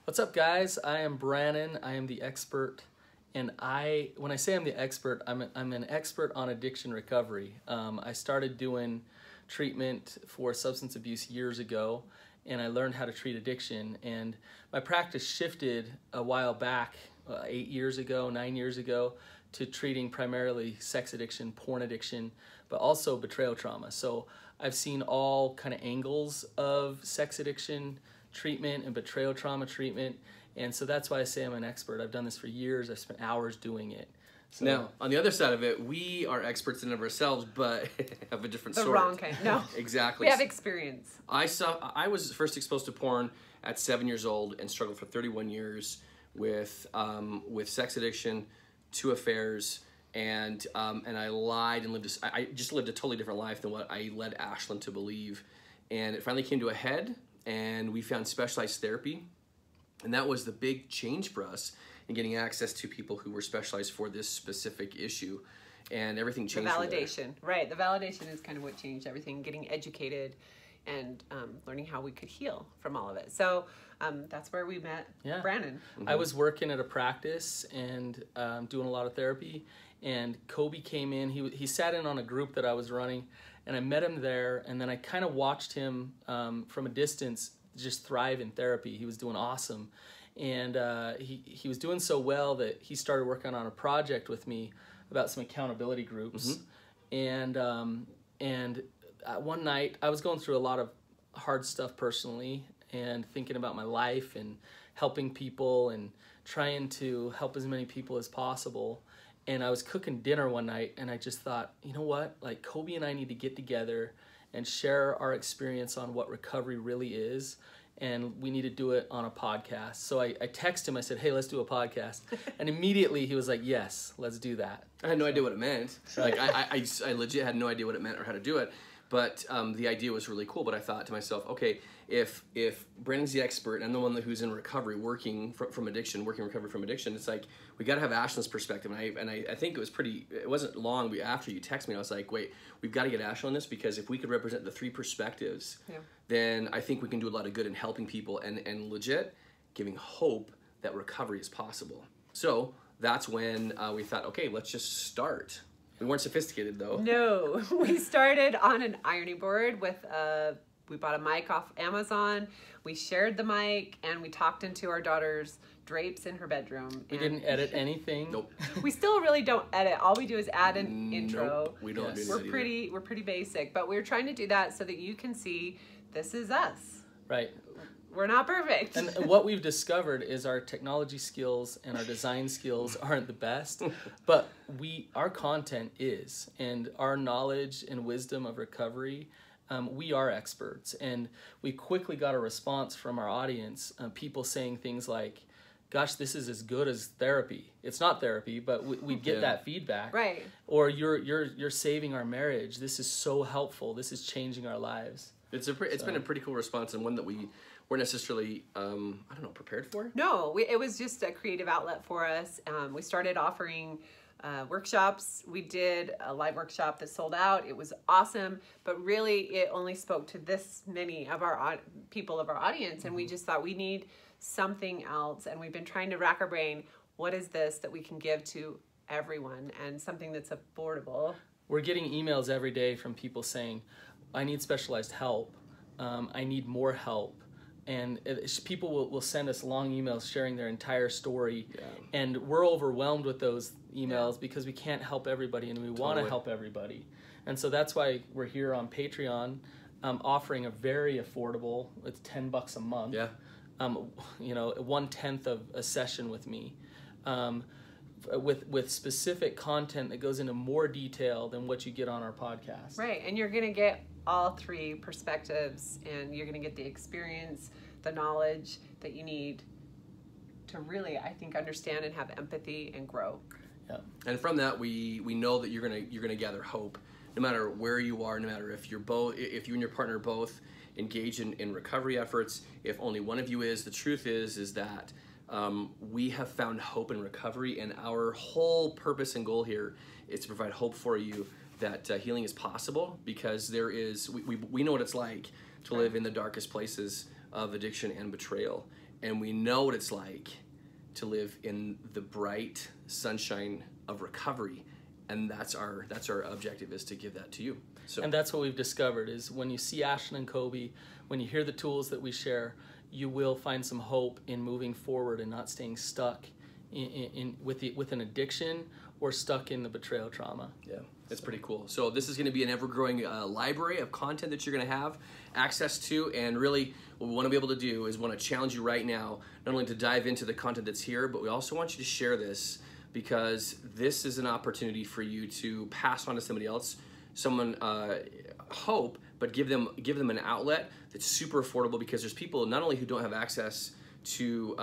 What's up, guys? I am Brannon. I am the expert, and when I say I'm the expert, I'm an expert on addiction recovery. I started doing treatment for substance abuse years ago, and I learned how to treat addiction. And my practice shifted a while back, 8 years ago, 9 years ago, to treating primarily sex addiction, porn addiction, but also betrayal trauma. So I've seen all kind of angles of sex addiction treatment and betrayal trauma treatment, and so that's why I say I'm an expert. I've done this for years. I've spent hours doing it. So, now, on the other side of it, we are experts in of ourselves, but of a different sort. The wrong kind. No. Exactly. We have experience. I was first exposed to porn at 7 years old and struggled for 31 years with sex addiction, 2 affairs, and I lied and I just lived a totally different life than what I led Ashlyn to believe. And it finally came to a head, and we found specialized therapy, and that was the big change for us in getting access to people who were specialized for this specific issue, and everything changed. The validation, right? The validation is kind of what changed everything. Getting educated and learning how we could heal from all of it. So that's where we met Brannon. Mm-hmm. I was working at a practice and doing a lot of therapy, and Kobe came in. He sat in on a group that I was running, and I met him there, and then I kind of watched him from a distance just thrive in therapy. He was doing awesome, and he was doing so well that he started working on a project with me about some accountability groups. Mm-hmm. And one night I was going through a lot of hard stuff personally, and thinking about my life and helping people and trying to help as many people as possible. And I was cooking dinner one night, and I just thought, you know what? Like, Kobe and I need to get together and share our experience on what recovery really is, and we need to do it on a podcast. So I texted him. I said, hey, let's do a podcast. And immediately he was like, yes, let's do that. I had no idea what it meant. Like, I legit had no idea what it meant or how to do it. But the idea was really cool. But I thought to myself, okay, if Brandon's the expert and I'm the one who's in recovery, working recovery from addiction, it's like we got to have Ashlyn's perspective. And I think it wasn't long after you texted me, I was like, wait, we've got to get Ashlyn on this, because if we could represent the 3 perspectives, then I think we can do a lot of good in helping people and legit giving hope that recovery is possible. So that's when we thought, okay, let's just start. We weren't sophisticated, though. No, we started on an ironing board with we bought a mic off Amazon. We shared the mic, and we talked into our daughter's drapes in her bedroom. We didn't edit anything. Nope. We still really don't edit. All we do is add an intro. Nope, we don't do that either. We're pretty basic, but we're trying to do that so that you can see this is us. Right. We're not perfect. And what we've discovered is our technology skills and our design skills aren't the best, but our content is, and our knowledge and wisdom of recovery, we are experts. And we quickly got a response from our audience, people saying things like, gosh, this is as good as therapy. It's not therapy, but we get that feedback. Right. Or you're saving our marriage. This is so helpful. This is changing our lives. It's been a pretty cool response, and one that we weren't necessarily, prepared for. No, it was just a creative outlet for us. We started offering workshops. We did a live workshop that sold out. It was awesome, but really it only spoke to this many of our people of our audience, and we just thought we need something else, and we've been trying to rack our brain, what is this that we can give to everyone, and something that's affordable. We're getting emails every day from people saying, I need specialized help. I need more help. And people will send us long emails sharing their entire story. Yeah. And we're overwhelmed with those emails because we can't help everybody, and we want to help everybody. And so that's why we're here on Patreon, offering a very affordable, it's $10 a month. Yeah. 1/10 of a session with me. With specific content that goes into more detail than what you get on our podcast. Right, and you're going to get all 3 perspectives, and you're going to get the experience, the knowledge that you need to really, I think, understand and have empathy and grow. Yeah. And from that, we know that you're gonna gather hope, no matter where you are, no matter if you and your partner both engage in recovery efforts, if only one of you is. The truth is that we have found hope in recovery, and our whole purpose and goal here is to provide hope for you that healing is possible, because we know what it's like to live in the darkest places of addiction and betrayal. and we know what it's like to live in the bright sunshine of recovery, and that's our objective, is to give that to you. So, and that's what we've discovered is when you see Ashton and Kobe, when you hear the tools that we share, you will find some hope in moving forward and not staying stuck with an addiction or stuck in the betrayal trauma. Yeah, it's pretty cool. So this is going to be an ever-growing library of content that you're going to have access to, and really what we want to be able to do is want to challenge you right now, not only to dive into the content that's here, but we also want you to share this, because this is an opportunity for you to pass on to somebody else, someone hope, but give them an outlet that's super affordable, because there's people not only who don't have access to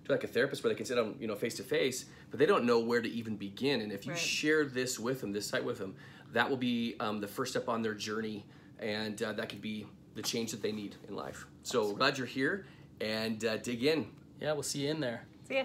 like a therapist where they can sit on, face to face, but they don't know where to even begin. And if you share this with them, this site with them, that will be the first step on their journey, and that could be the change that they need in life. So glad you're here, and dig in. Yeah, we'll see you in there. See ya.